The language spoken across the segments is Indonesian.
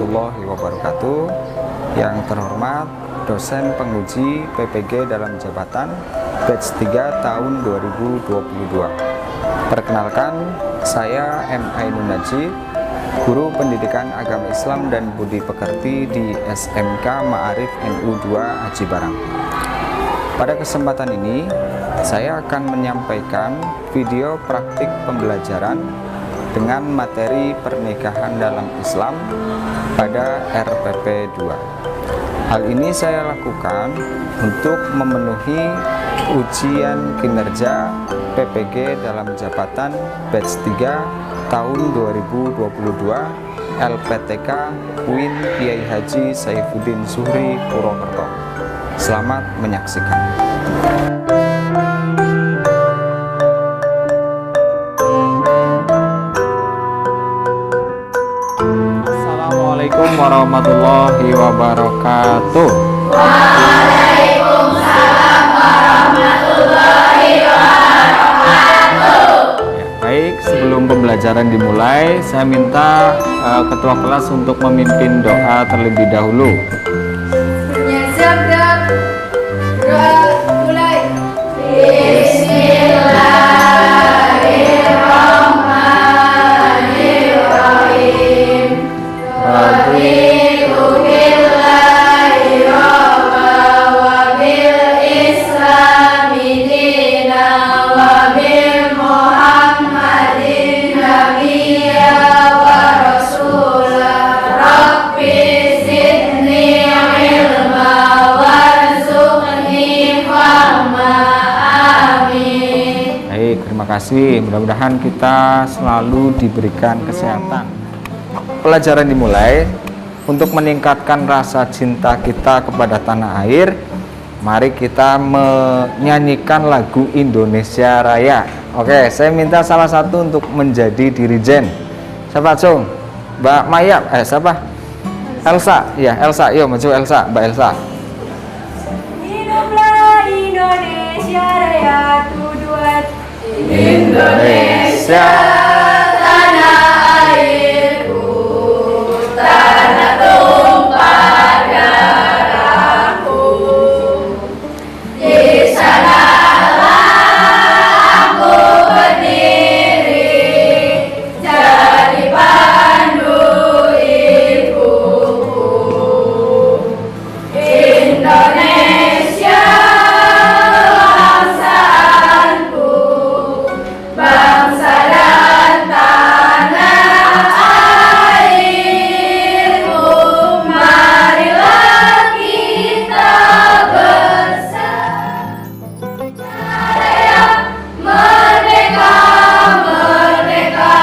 warahmatullahi wabarakatuh. Yang terhormat dosen penguji PPG dalam jabatan batch 3 tahun 2022. Perkenalkan, saya M. Ainun Najib, guru pendidikan agama Islam dan budi pekerti di SMK Ma'arif NU 2 Aji Barang. Pada kesempatan ini, saya akan menyampaikan video praktik pembelajaran dengan materi pernikahan dalam Islam pada RPP 2. Hal ini saya lakukan untuk memenuhi ujian kinerja PPG dalam jabatan batch 3 tahun 2022 LPTK UIN Kiai Haji Saifuddin Zuhri Purwokerto. Selamat menyaksikan. Assalamualaikum warahmatullahi wabarakatuh. Waalaikumsalam warahmatullahi wabarakatuh. Ya, baik, sebelum pembelajaran dimulai, saya minta ketua kelas untuk memimpin doa terlebih dahulu. Doa mulai. Bismillahirrahmanirrahim. Raditu billahi rabba wa bil islami dina wa bil muhammadin nabiyya wa rasulah. Rabbi zidni ilma warzuqni fahma. Amin. Baik, terima kasih. Mudah-mudahan kita selalu diberikan kesehatan. Pelajaran dimulai. Untuk meningkatkan rasa cinta kita kepada tanah air, mari kita menyanyikan lagu Indonesia Raya. Oke, saya minta salah satu untuk menjadi dirijen. Siapa, Cung? Mbak Maya? Siapa? Elsa? Ya, Elsa. Yuk, maju Elsa. Mbak Elsa. Hiduplah Indonesia Raya tujuan Indonesia tanah airku, tanah tumpah darahku. Di sanalah aku berdiri, jadi pandu ibuku. Indonesia bangsaanku, bangsa dan tanah airku. Marilah kita bersatu, merdeka, merdeka,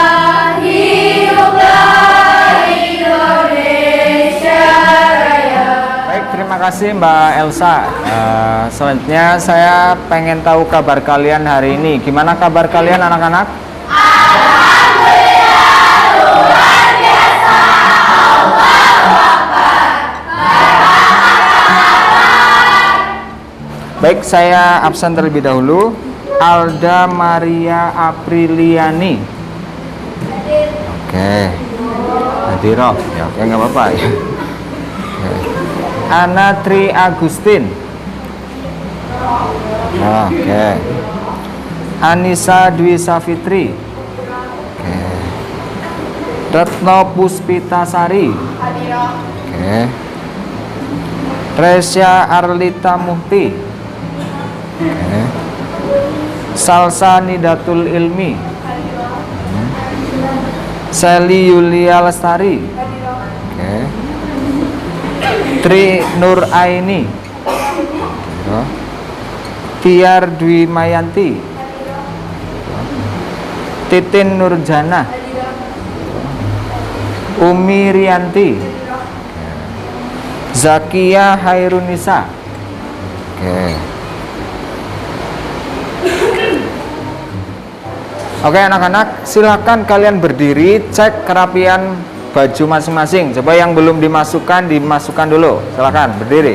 hiduplah Indonesia Raya. Baik, terima kasih Mbak Elsa. Selanjutnya saya pengen tahu kabar kalian hari ini. Gimana kabar kalian anak-anak? Baik, saya absen terlebih dahulu. Alda Maria Apriliani. Oke. Hadiroh. Ya, oke, nggak apa-apa ya. Oke. Ana Tri Agustin. Oke. Anissa Dwi Safitri. Oke. Retno Puspitasari. Oke. Resya Arlita Muhti. Oke. Salsa Nidatul Ilmi. Sally Yulia Lestari. Oke. Tri Nur Aini. Tiar Dwi Mayanti. Titin Nurjana. Umi Rianti. Zakia Hairunisa. Oke. Oke anak-anak, silakan kalian berdiri, cek kerapian baju masing-masing. Coba yang belum dimasukkan, dimasukkan dulu. Silakan berdiri.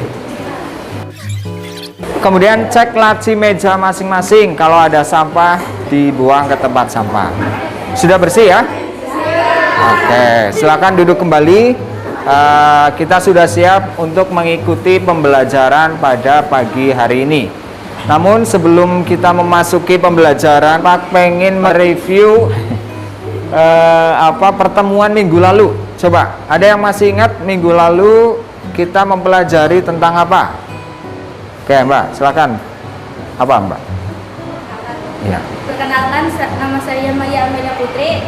Kemudian cek laci meja masing-masing. Kalau ada sampah, dibuang ke tempat sampah. Sudah bersih ya? Oke, silakan duduk kembali. kita sudah siap untuk mengikuti pembelajaran pada pagi hari ini. Namun sebelum kita memasuki pembelajaran, Pak pengen mereview pertemuan minggu lalu. Coba, ada yang masih ingat minggu lalu kita mempelajari tentang apa? Oke, Mbak, silakan. Apa, Mbak? Ya. Perkenalkan, nama saya Maya Amelia Putri.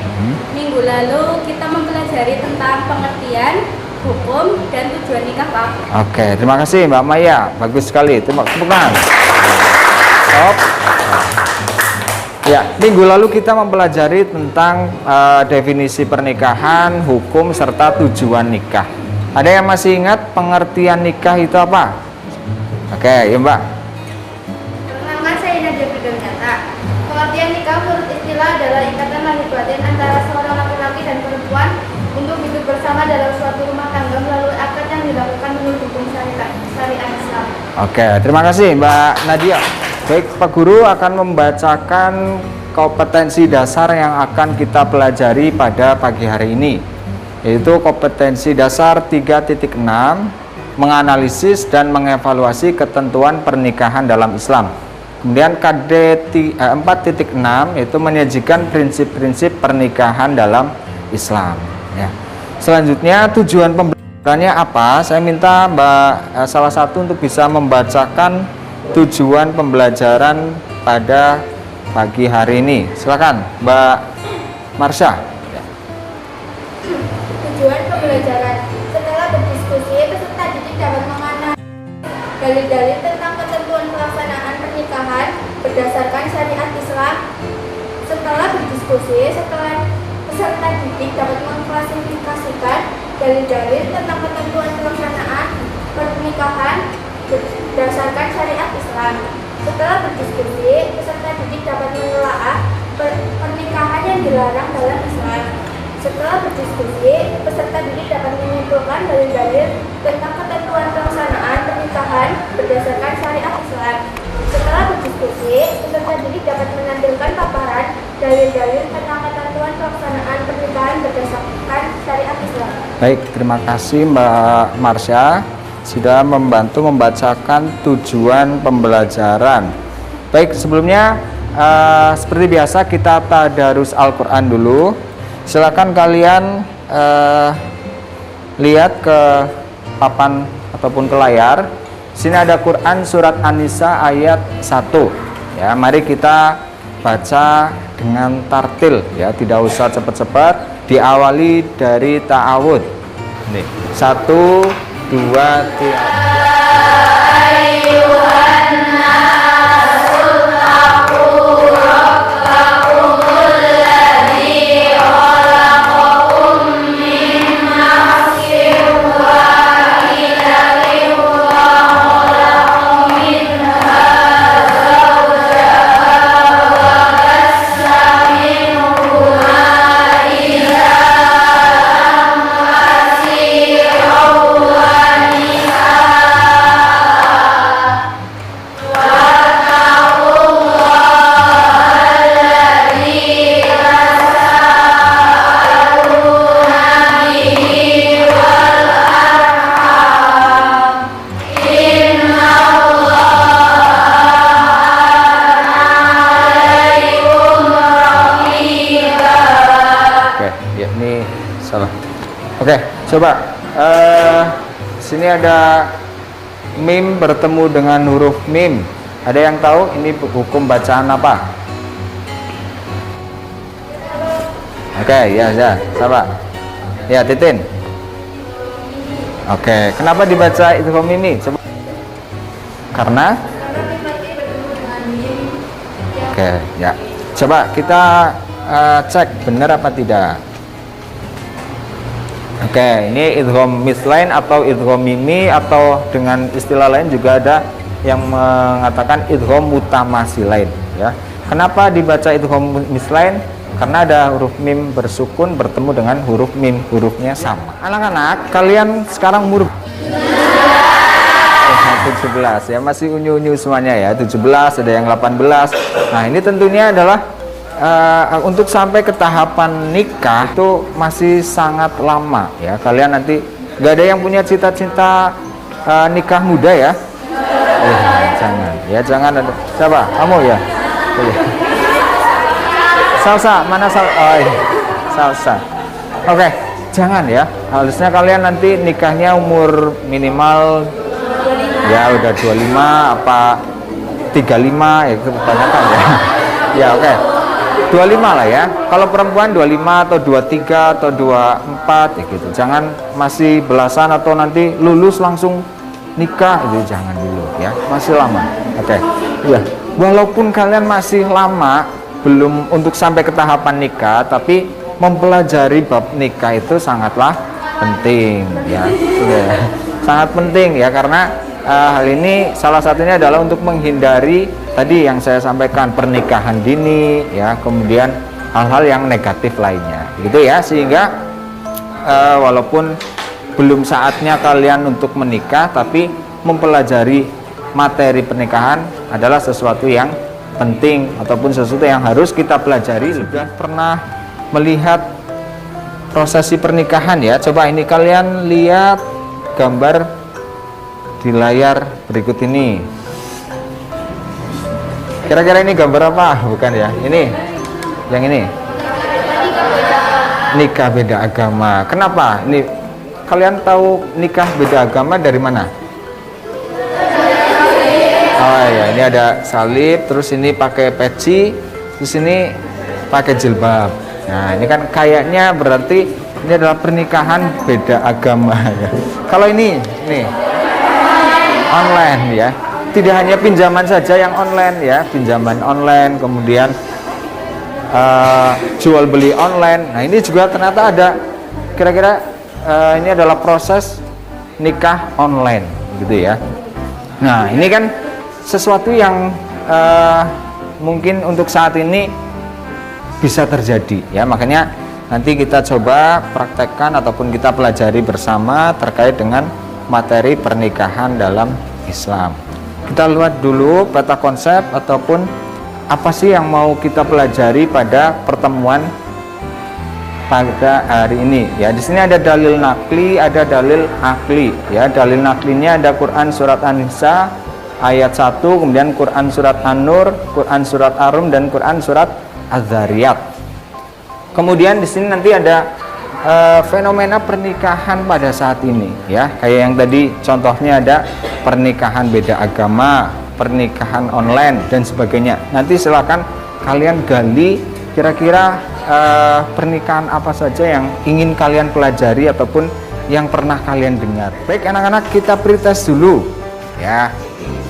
Minggu lalu kita mempelajari tentang pengertian, hukum, dan tujuan nikah, Pak. Oke, terima kasih Mbak Maya. Bagus sekali. Tepuk tangan. Stop. Ya, minggu lalu kita mempelajari tentang definisi pernikahan, hukum, serta tujuan nikah. Ada yang masih ingat pengertian nikah itu apa? Oke, ya Mbak. Perkenalkan, saya Nadia Bidangkata. Pengertian nikah menurut istilah adalah ikatan lahir batin antara seorang laki-laki dan perempuan untuk hidup bersama dalam suatu rumah tangga melalui akad yang dilakukan menurut hukum syariat Islam. Oke, terima kasih Mbak Nadia. Baik, Pak Guru akan membacakan kompetensi dasar yang akan kita pelajari pada pagi hari ini, yaitu kompetensi dasar 3.6, menganalisis dan mengevaluasi ketentuan pernikahan dalam Islam. Kemudian KD 4.6 itu menyajikan prinsip-prinsip pernikahan dalam Islam. Ya. Selanjutnya tujuan pembelajarannya apa? Saya minta Mbak salah satu untuk bisa membacakan tujuan pembelajaran pada pagi hari ini. Silakan Mbak Marsha. Tujuan pembelajaran: setelah berdiskusi, peserta didik dapat menganalisis dalil-dalil tentang ketentuan pelaksanaan pernikahan berdasarkan syariat Islam. Setelah berdiskusi, peserta didik dapat mengklasifikasikan dalil-dalil tentang ketentuan pelaksanaan pernikahan berdasarkan syariat Islam. Setelah berdiskusi, peserta didik dapat menelaah pernikahan yang dilarang dalam Islam. Setelah berdiskusi, peserta didik dapat menyimpulkan dalil-dalil tentang ketentuan pelaksanaan pernikahan berdasarkan syariat Islam. Setelah berdiskusi, peserta didik dapat menampilkan paparan dalil-dalil tentang ketentuan pelaksanaan pernikahan berdasarkan syariat Islam. Baik, terima kasih Mbak Marsha sudah membantu membacakan tujuan pembelajaran. Baik, sebelumnya seperti biasa kita tadarus Al-Quran dulu. Silakan kalian lihat ke papan ataupun ke layar. Sini ada Quran surat An-Nisa ayat 1. Ya, mari kita baca dengan tartil ya, tidak usah cepat-cepat. Diawali dari ta'awud. Nih, 1, 2, 3. Oke, coba sini ada mim bertemu dengan huruf mim. Ada yang tahu ini hukum bacaan apa? Oke, ya, sabar. Ya, Titin. Oke, kenapa dibaca idgham ini? Coba. Karena oke, ya. Coba kita cek benar apa tidak. Oke, ini idgham mislain atau idgham mimi, atau dengan istilah lain juga ada yang mengatakan idgham mutamasilain ya. Kenapa dibaca idgham mislain? Karena ada huruf mim bersukun bertemu dengan huruf mim, hurufnya sama. Anak-anak, kalian sekarang umur 17 ya, masih unyu-unyu semuanya ya, 17, ada yang 18. Nah, ini tentunya adalah untuk sampai ke tahapan nikah itu masih sangat lama ya. Kalian nanti Nggak ada yang punya cita-cita nikah muda ya? Jangan. Ya jangan ada. Siapa? Kamu ya? Oh, iya. Salsa, mana sal? Oh, iya. Salsa. Oke, jangan ya. Harusnya kalian nanti nikahnya umur minimal ya udah 25 apa 35 ya, itu kebanyakan ya. Ya oke. 25 lah ya. Kalau perempuan 25 atau 23 atau 24 ya gitu. Jangan masih belasan atau nanti lulus langsung nikah, itu jangan dulu ya. Masih lama. Oke. Ya. Walaupun kalian masih lama belum untuk sampai ke tahapan nikah, tapi mempelajari bab nikah itu sangatlah penting ya. Ya. Sangat penting ya, karena hal ini salah satunya adalah untuk menghindari tadi yang saya sampaikan, pernikahan dini ya, kemudian hal-hal yang negatif lainnya gitu ya, sehingga walaupun belum saatnya kalian untuk menikah, tapi mempelajari materi pernikahan adalah sesuatu yang penting ataupun sesuatu yang harus kita pelajari. Sudah pernah melihat prosesi pernikahan ya? Coba ini kalian lihat gambar di layar berikut ini. Kira-kira ini gambar apa? Bukan ya? Ini, yang ini. Nikah beda agama. Kenapa? Ini kalian tahu nikah beda agama dari mana? Oh ya, ini ada salib, terus ini pakai peci, terus ini pakai jilbab. Nah, ini kan kayaknya berarti ini adalah pernikahan beda agama ya. Kalau ini online ya. Tidak hanya pinjaman saja yang online ya, pinjaman online, kemudian jual beli online. Nah, ini juga ternyata ada, kira-kira ini adalah proses nikah online gitu ya. Nah, ini kan sesuatu yang mungkin untuk saat ini bisa terjadi ya, makanya nanti kita coba praktekkan ataupun kita pelajari bersama terkait dengan materi pernikahan dalam Islam. Kita lihat dulu peta konsep ataupun apa sih yang mau kita pelajari pada pertemuan pada hari ini ya. Di sini ada dalil nakli, ada dalil akli ya. Dalil naklinya ada Quran surat An-Nisa ayat 1, kemudian Quran surat An-Nur, Quran surat Ar-Rum, dan Quran surat Az-Zariyat. Kemudian di sini nanti ada fenomena pernikahan pada saat ini ya, kayak yang tadi contohnya ada pernikahan beda agama, pernikahan online dan sebagainya. Nanti silakan kalian gali kira-kira pernikahan apa saja yang ingin kalian pelajari ataupun yang pernah kalian dengar. Baik anak-anak, kita pretest dulu ya.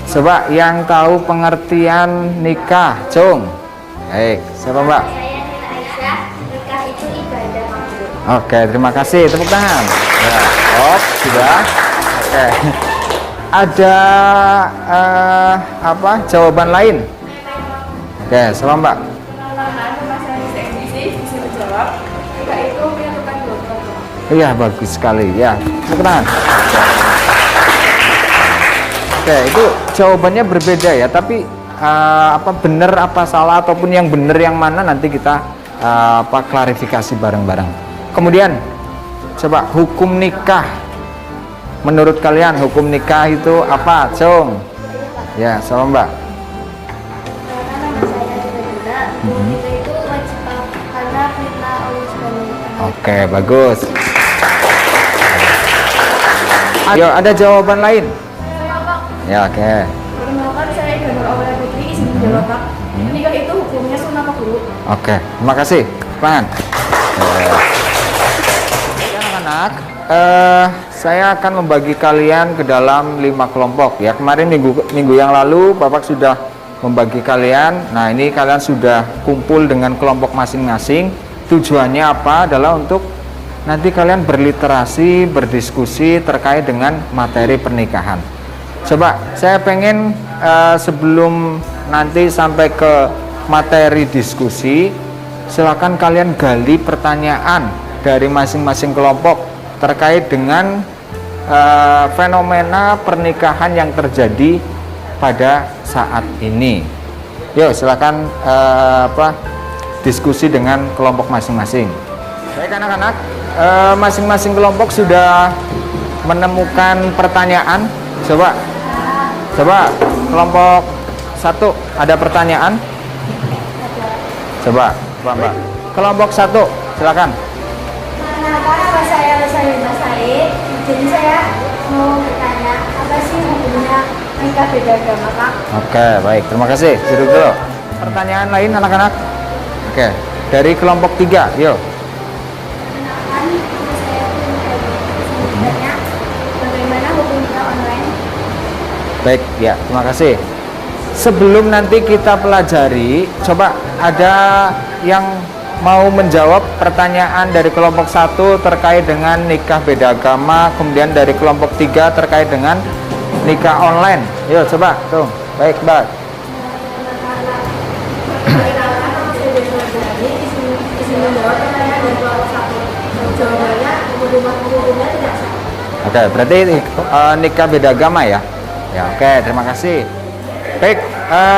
Coba yang tahu pengertian nikah, cung. Baik, siapa Mbak? Oke, terima kasih. Tepuk tangan. Ya, sudah. Oke. Ada apa? Jawaban lain? Oke, salam Mbak. Iya, bagus sekali. Ya, tepuk tangan. Oke, itu jawabannya berbeda ya, tapi apa benar apa salah ataupun yang benar yang mana nanti kita klarifikasi bareng-bareng. Kemudian coba hukum nikah, menurut kalian hukum nikah itu apa, Cung? Ya, salam Mbak. Oke, bagus. Ayo, ada jawaban lain? Ya, oke. Perkenalkan, saya Iqbal Aurel Putri, izin menjawab Pak. Nikah itu hukumnya sunnah apa dulu? Oke, terima kasih. Tangan. Anak-anak, saya akan membagi kalian ke dalam 5 kelompok ya. Kemarin minggu yang lalu Bapak sudah membagi kalian. Nah, ini kalian sudah kumpul dengan kelompok masing-masing. Tujuannya apa? Adalah untuk nanti kalian berliterasi, berdiskusi terkait dengan materi pernikahan. Coba saya pengen sebelum nanti sampai ke materi diskusi, silakan kalian gali pertanyaan dari masing-masing kelompok terkait dengan fenomena pernikahan yang terjadi pada saat ini. Yuk, silakan diskusi dengan kelompok masing-masing. Baik anak-anak, masing-masing kelompok sudah menemukan pertanyaan? Coba kelompok 1 ada pertanyaan? Coba Mbak. Kelompok 1 silakan. Nah, karena saya Mas Said, jadi saya mau bertanya, apa sih hukumnya nikah beda agama, Kak? Oke, baik. Terima kasih. Duduk dulu. Pertanyaan lain anak-anak? Oke. Dari kelompok 3, yuk. Kenalkan, saya bertanya, bagaimana hukum nikah online? Baik, ya. Terima kasih. Sebelum nanti kita pelajari, coba ada yang mau menjawab pertanyaan dari kelompok 1 terkait dengan nikah beda agama, kemudian dari kelompok 3 terkait dengan nikah online. Yuk, coba. Tuh. Baik, Mbak. Oke, berarti nikah beda agama ya? Ya, oke, terima kasih. Baik,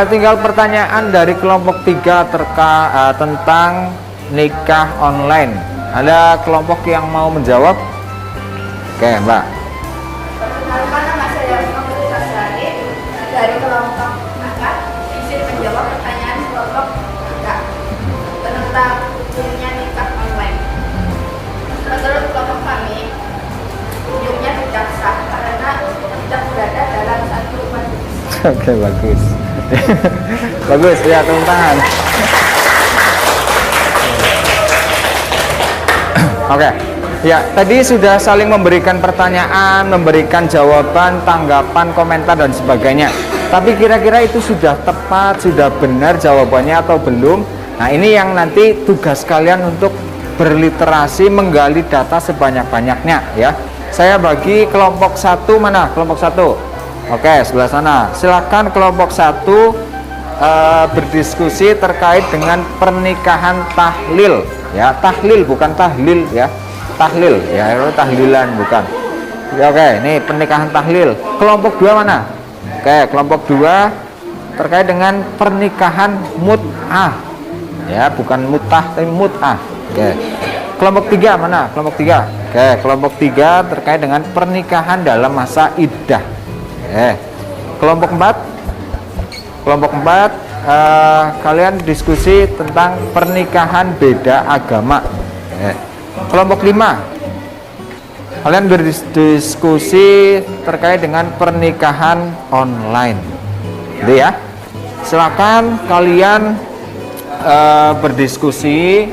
tinggal pertanyaan dari kelompok 3 tentang nikah online. Ada kelompok yang mau menjawab? Oke, Mbak. Perkenalkan, nama saya Muhammad Sari dari kelompok Maka izin menjawab pertanyaan kelompok Maka tentang hukumnya nikah online. Menurut kelompok kami, hukumnya tidak sah karena tidak berada dalam satu majelis. Oke, bagus. Bagus, ya, tepuk tangan. Oke, ya, tadi sudah saling memberikan pertanyaan, memberikan jawaban, tanggapan, komentar, dan sebagainya. Tapi kira-kira itu sudah tepat, sudah benar jawabannya atau belum? Nah, ini yang nanti tugas kalian untuk berliterasi, menggali data sebanyak-banyaknya ya. Saya bagi kelompok 1 mana? Kelompok 1. Oke, sebelah sana. Silakan kelompok 1 berdiskusi terkait dengan pernikahan tahlil. Ya, tahlil bukan tahlil ya. Tahlil ya, tahlilan bukan. Ya, oke, ini pernikahan tahlil. Kelompok 2 mana? Oke, kelompok 2 terkait dengan pernikahan mut'ah. Ya, bukan mut'ah tapi mut'ah. Oke. Kelompok 3 mana? Kelompok 3. Oke, kelompok 3 terkait dengan pernikahan dalam masa iddah. Kelompok 4. Kelompok 4 kalian diskusi tentang pernikahan beda agama. Kelompok 5 kalian berdiskusi terkait dengan pernikahan online. Jadi ya, silakan kalian berdiskusi,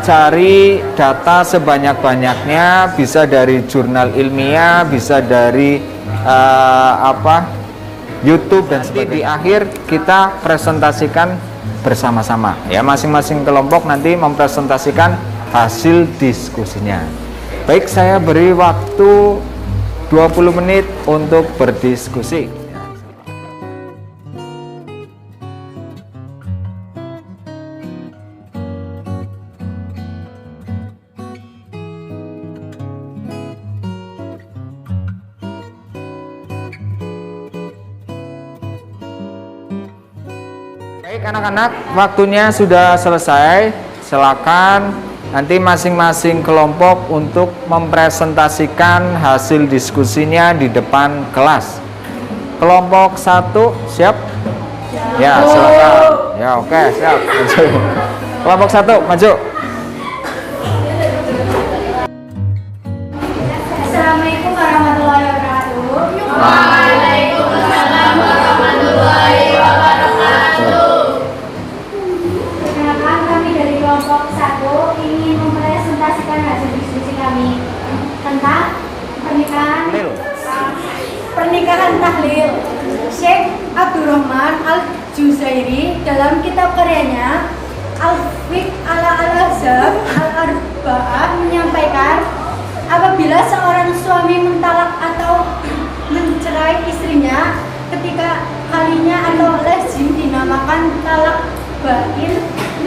cari data sebanyak-banyaknya, bisa dari jurnal ilmiah, bisa dari YouTube dan sebagainya. Di akhir kita presentasikan bersama-sama ya, masing-masing kelompok nanti mempresentasikan hasil diskusinya. Baik, saya beri waktu 20 menit untuk berdiskusi. Baik anak-anak, waktunya sudah selesai. Silakan nanti masing-masing kelompok untuk mempresentasikan hasil diskusinya di depan kelas. Kelompok 1 siap? Ya, silakan. Ya, oke, siap. Maju. Kelompok 1 maju. Assalamualaikum warahmatullahi wabarakatuh. Waalaikumsalam warahmatullahi wabarakatuh. Perkenalkan, kami dari kelompok 1 ingin mempresentasikan hasil diskusi kami tentang pernikahan tahlil. Syekh Abdurrahman Al-Juzairi dalam kitab karyanya Al-Fiqh Al-Azhar Al-Arba'ah menyampaikan, apabila seorang suami mentalak atau mencerai istrinya ketika kalinya atau lazim dinamakan talak bain,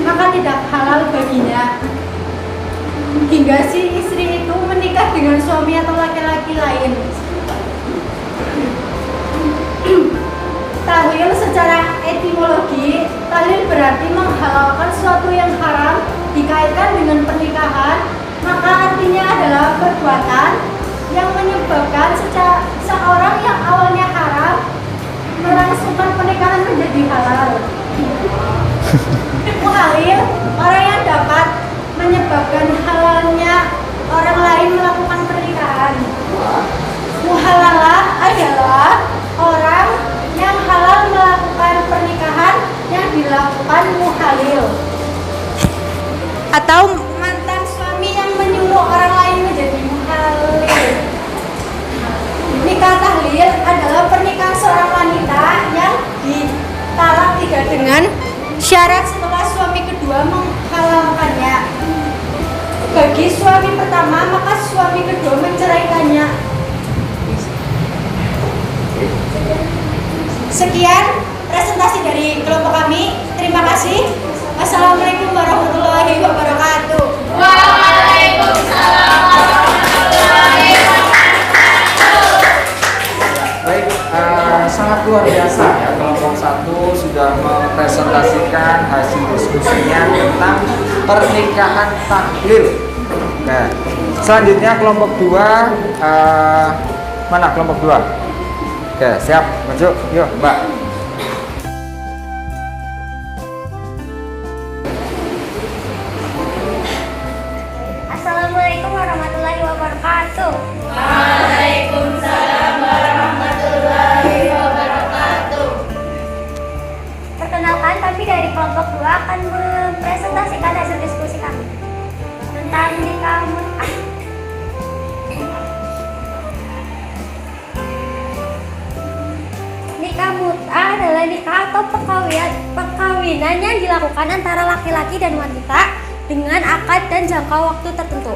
maka tidak halal baginya hingga si istri itu menikah dengan suami atau laki-laki lain. Tahlil secara etimologi, tahlil berarti menghalalkan sesuatu yang haram dikaitkan dengan pernikahan, maka artinya adalah perbuatan yang menyebabkan seorang yang awalnya haram melangsungkan pernikahan menjadi halal. Muhalil, orang yang dapat menyebabkan halalnya orang lain melakukan pernikahan. Muhalalah adalah orang yang halal melakukan pernikahan yang dilakukan muhalil, atau mantan suami yang menyuruh orang lain menjadi muhalil. Nikah tahlil adalah pernikahan seorang wanita yang ditalak 3 dengan syarat setelah suami kedua menghalalkannya. Bagi suami pertama, maka suami kedua menceraikannya. Sekian presentasi dari kelompok kami. Terima kasih. Wassalamualaikum warahmatullahi wabarakatuh. Waalaikumsalam warahmatullahi wabarakatuh. Baik, sangat luar biasa ya, kelompok 1 sudah mempresentasikan hasil diskusinya tentang pernikahan tahlil. Nah, selanjutnya kelompok 2, mana kelompok 2? Oke, siap, maju, yuk Mbak. Assalamualaikum warahmatullahi wabarakatuh. Waalaikumsalam warahmatullahi wabarakatuh. Perkenalkan, kami dari kelompok 2 akan mempresentasikan hasil diskusi kami tentang nikah mut'ah. Nikah mut'ah adalah nikah atau perkawinan yang dilakukan antara laki-laki dan wanita dengan akad dan jangka waktu tertentu.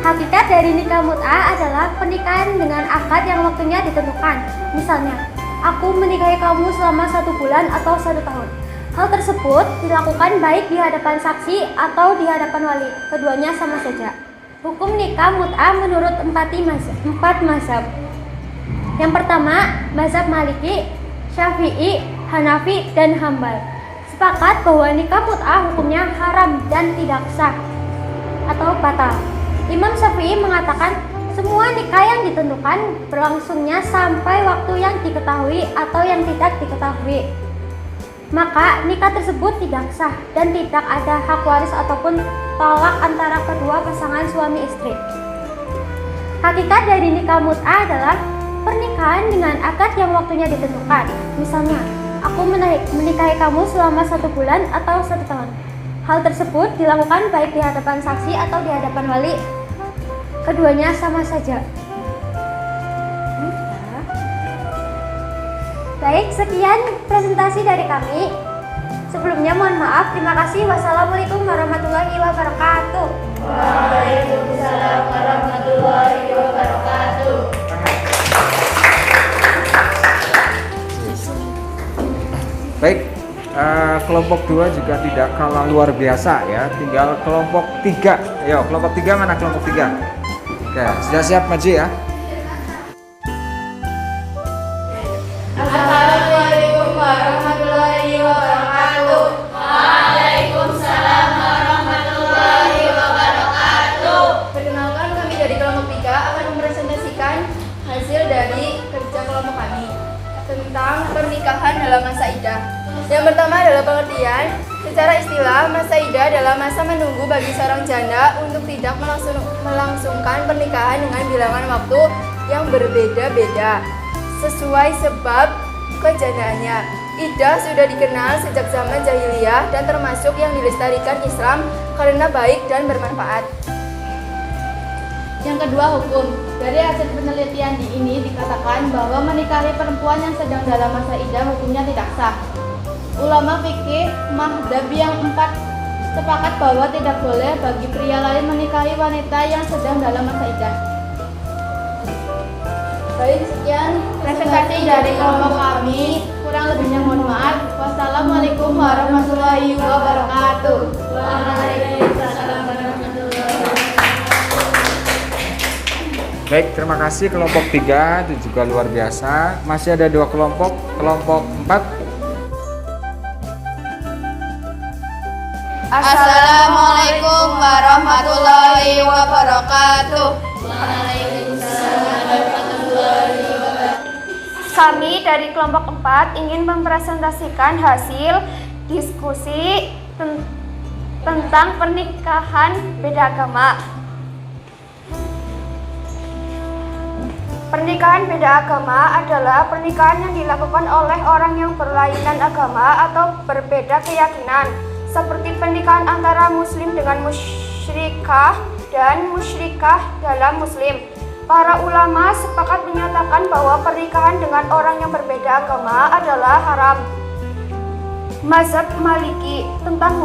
Hakikat dari nikah mut'ah adalah pernikahan dengan akad yang waktunya ditentukan. Misalnya, aku menikahi kamu selama 1 bulan atau 1 tahun. Hal tersebut dilakukan baik di hadapan saksi atau di hadapan wali. Keduanya sama saja. Hukum nikah mut'ah menurut 4 mazhab. Yang pertama, mazhab Maliki, Syafi'i, Hanafi, dan Hambal sepakat bahwa nikah mut'ah hukumnya haram dan tidak sah atau batal. Imam Syafi'i mengatakan semua nikah yang ditentukan berlangsungnya sampai waktu yang diketahui atau yang tidak diketahui, maka nikah tersebut tidak sah dan tidak ada hak waris ataupun talak antara kedua pasangan suami istri. Hakikat dari nikah mut'ah adalah pernikahan dengan akad yang waktunya ditentukan. Misalnya, aku menikahi kamu selama 1 bulan atau 1 tahun. Hal tersebut dilakukan baik di hadapan saksi atau di hadapan wali. Keduanya sama saja. Baik, sekian presentasi dari kami. Sebelumnya mohon maaf. Terima kasih. Wassalamualaikum warahmatullahi wabarakatuh. Waalaikumsalam warahmatullahi wabarakatuh. Baik, kelompok 2 juga tidak kalah luar biasa ya. Tinggal kelompok 3. Ayo, kelompok 3 mana kelompok 3? Oke, sudah siap maju ya? Assalamualaikum warahmatullahi wabarakatuh. Waalaikumsalam warahmatullahi wabarakatuh. Perkenalkan, kami dari kelompok 3 akan mempresentasikan hasil dari kerja kelompok kami tentang pernikahan dalam masa idah. Yang pertama adalah pengertian. Secara istilah, masa idah adalah masa menunggu bagi seorang janda untuk tidak melangsungkan pernikahan dengan bilangan waktu yang berbeda-beda sesuai sebab kejandaannya. Idah sudah dikenal sejak zaman jahiliyah dan termasuk yang dilestarikan Islam karena baik dan bermanfaat. Yang kedua, hukum. Dari hasil penelitian ini dikatakan bahwa menikahi perempuan yang sedang dalam masa idah hukumnya tidak sah. Ulama fikih mazhab yang 4 sepakat bahwa tidak boleh bagi pria lain menikahi wanita yang sedang dalam masa idah. Baik, sekian Presentasi dari kelompok kami, kurang lebihnya mohon maaf. Wassalamualaikum warahmatullahi wabarakatuh. Waalaikumsalam warahmatullahi wabarakatuh. Baik, terima kasih kelompok 3, itu juga luar biasa. Masih ada 2 kelompok 4. Assalamualaikum warahmatullahi wabarakatuh. Kami dari kelompok 4 ingin mempresentasikan hasil diskusi tentang pernikahan beda agama. Pernikahan beda agama adalah pernikahan yang dilakukan oleh orang yang berlainan agama atau berbeda keyakinan, seperti pernikahan antara muslim dengan musyrikah dan musyrikah dalam muslim. Para ulama sepakat menyatakan bahwa pernikahan dengan orang yang berbeda agama adalah haram. Mazhab Maliki tentang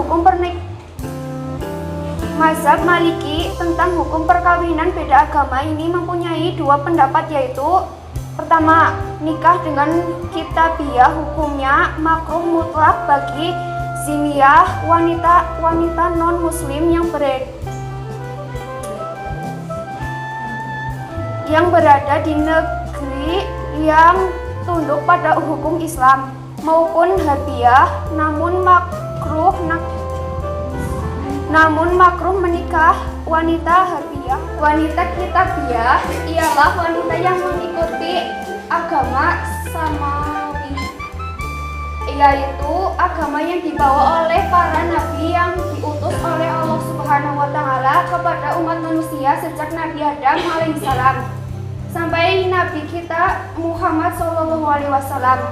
hukum perkawinan beda agama ini mempunyai dua pendapat, yaitu pertama, nikah dengan kitabiah hukumnya makruh mutlak bagi ziniyah wanita non muslim yang berada di negeri yang tunduk pada hukum Islam, maupun harbiyah, namun makruh menikah wanita harbiyah. Wanita kitabiah ialah wanita yang mengikuti agama Samawi, yaitu agama yang dibawa oleh para nabi yang diutus oleh Allah Subhanahu wa Ta'ala kepada umat manusia sejak Nabi Adam alaihissalam sampai Nabi kita Muhammad SAW.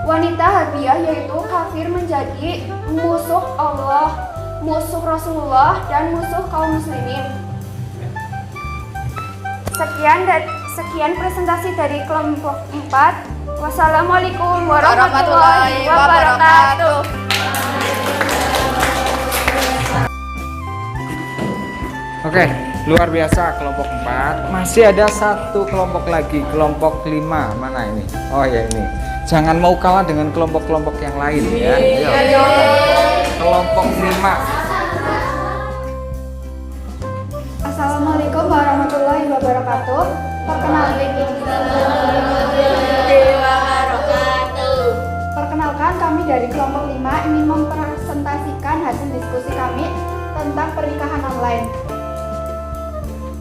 Wanita harbiyah yaitu kafir, menjadi musuh Allah, musuh Rasulullah, dan musuh kaum muslimin. Sekian presentasi dari kelompok 4. Wassalamualaikum warahmatullahi wabarakatuh. Oke, luar biasa kelompok 4. Masih ada satu kelompok lagi, kelompok 5. Mana ini? Oh ya, ini. Jangan mau kalah dengan kelompok-kelompok yang lain ya. Ayo. Kelompok 5. Assalamualaikum warahmatullahi wabarakatuh. Perkenalkan, kami dari kelompok 5 ingin mempresentasikan hasil diskusi kami tentang pernikahan online.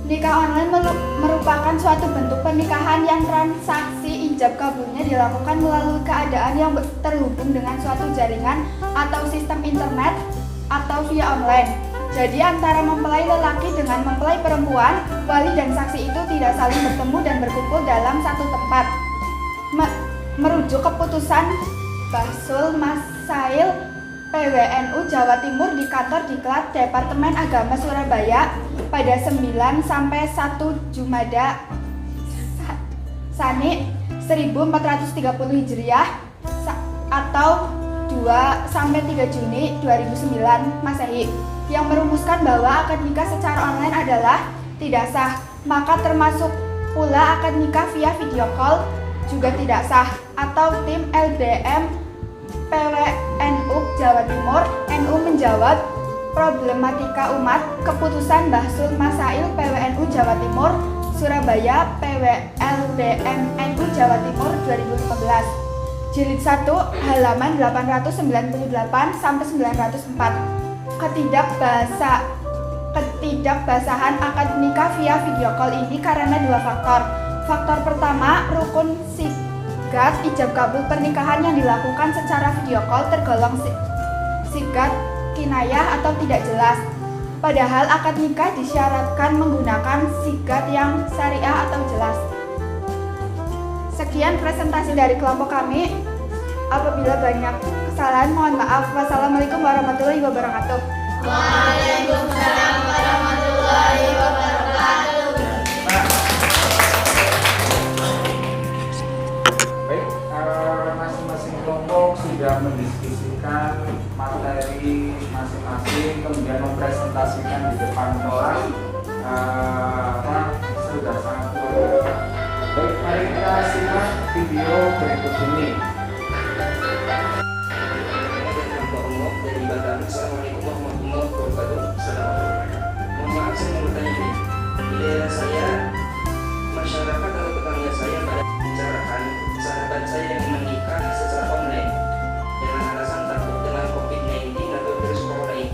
Nikah online merupakan suatu bentuk pernikahan yang transaksi ijab kabulnya dilakukan melalui keadaan yang terhubung dengan suatu jaringan atau sistem internet atau via online. Jadi antara mempelai lelaki dengan mempelai perempuan, wali dan saksi itu tidak saling bertemu dan berkumpul dalam satu tempat. Merujuk keputusan Bahsul Masail PWNU Jawa Timur di kantor Diklat Departemen Agama Surabaya pada 9 sampai 1 Jumada Tsani 1430 Hijriah atau 2 sampai 3 Juni 2009 Masehi, yang merumuskan bahwa akad nikah secara online adalah tidak sah, maka termasuk pula akad nikah via video call juga tidak sah. Atau tim LBM PWNU Jawa Timur NU menjawab problematika umat keputusan Bahsul Masail PWNU Jawa Timur Surabaya PWLBM NU Jawa Timur 2015 Jilid 1 halaman 898 sampai 904. Ketidakbasahan akad nikah via video call ini karena dua faktor. Faktor pertama, rukun sigat ijab kabul pernikahan yang dilakukan secara video call tergolong sigat kinayah atau tidak jelas. Padahal akad nikah disyaratkan menggunakan sigat yang syariah atau jelas. Sekian presentasi dari kelompok kami. Apabila banyak kesalahan, mohon maaf. Wassalamualaikum warahmatullahi wabarakatuh. Waalaikumsalam warahmatullahi wabarakatuh. Baik, masing-masing kelompok sudah mendiskusikan materi masing-masing, kemudian mempresentasikan di depan kelas. Sudah sangat luar biasa. Baik, mari kita simak video berikut ini. Assalamualaikum warahmatullahi wabarakatuh. Mohon maaf saya mau bertanya ini. Di daerah saya, masyarakat atau tetangga saya pada bicarakan sahabat saya yang menikah secara online dengan alasan takut dengan COVID-19 atau virus corona ini.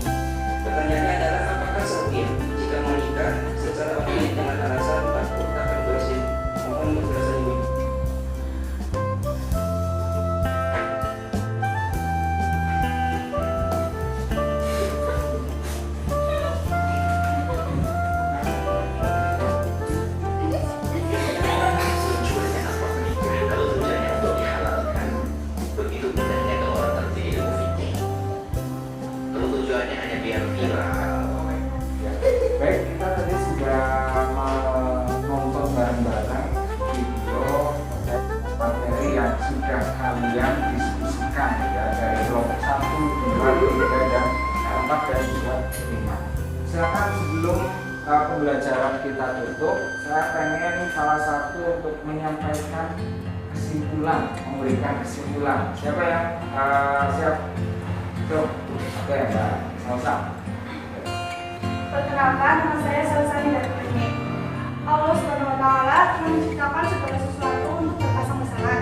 kalian diskusikan ya dari kelompok 1, 2, 3 dan 4 dan juga 5. Silakan sebelum pembelajaran kita tutup, saya pengen salah satu untuk menyampaikan kesimpulan, memberikan kesimpulan. Siapa yang siap? Tuh, oke Mbak Salsa. Perkenalkan, nama saya Salsa Hidayatullah. Allah SWT menciptakan segala sesuatu untuk berpasang-pasangan.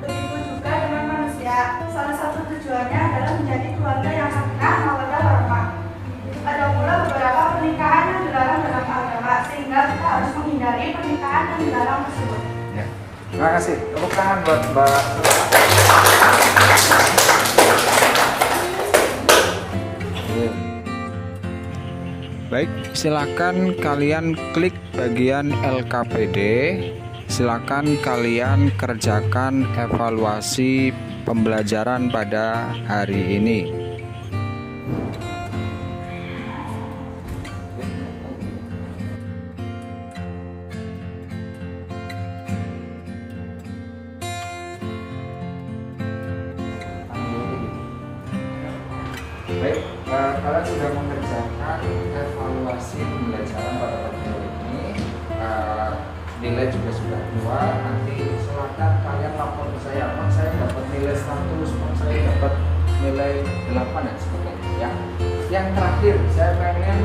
Begitu juga dengan manusia. Salah satu tujuannya adalah menjadi keluarga yang sakinah, mawaddah warahmah. Ada pula beberapa pernikahan yang dilarang dalam agama, sehingga kita harus menghindari pernikahan yang dilarang tersebut. Ya. Terima kasih. Tepuk tangan buat Mbak. Baik, silakan kalian klik bagian LKPD. Silakan kalian kerjakan evaluasi pembelajaran pada hari ini. Baik, kalian sudah mengerjakan evaluasi pembelajaran pada pagi hari ini. Nilai juga sudah keluar. Nanti silakan kalian lapor ke saya. Pak, saya dapat nilai 100, Pak, saya dapat nilai 8 dan sebagainya. Ya. Yang terakhir, saya pengen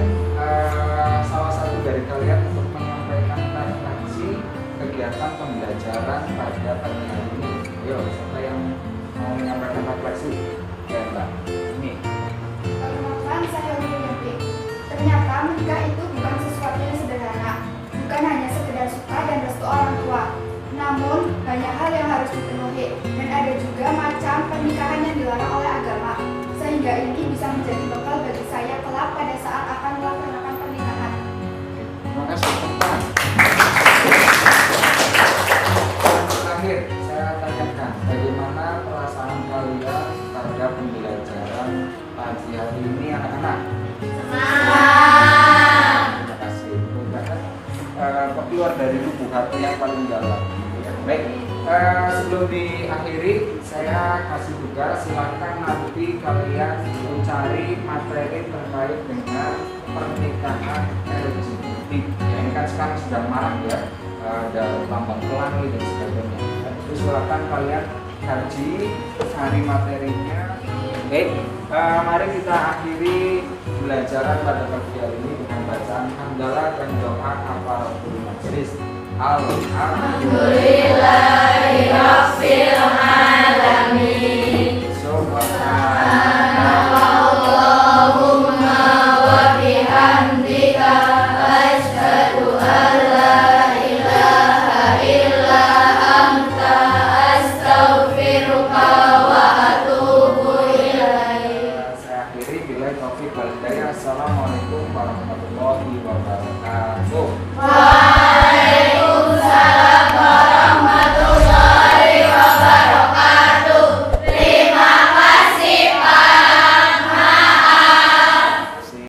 salah satu dari kalian untuk menyampaikan refleksi kegiatan pembelajaran pada pagi hari ini. Ayo, siapa yang mau menyampaikan refleksi? Ya, Mbak. Ini. Perkenalkan, saya Wiyanti. Ternyata menikah itu bukan sesuatu yang sederhana, bukan hanya sekedar suka dan restu orang tua. Namun, banyak hal yang harus dipenuhi, dan ada juga macam pernikahan yang dilarang oleh agama, sehingga ini bisa menjadi bekal bagi saya kelak pada saat akan melaksanakan pernikahan. Terima kasih, teman. Terakhir, saya tanyakan bagaimana perasaan kalian pada pembelajaran pagi hari ini, anak-anak? Terima kasih. Mudah-mudahan keluar dari lubuk hati yang paling dalam. Baik, sebelum diakhiri, saya kasih tugas, silakan nanti kalian mencari materi terkait dengan pernikahan LGBT. Ya, ini kan sekarang sedang marak ya, ada lambang pelangi dan sebagainya. Terus silakan kalian kaji, cari materinya. Baik, mari kita akhiri pembelajaran pada pagi hari ini dengan bacaan hamdalah dan doa kafaratul majelis. Alhamdulillah.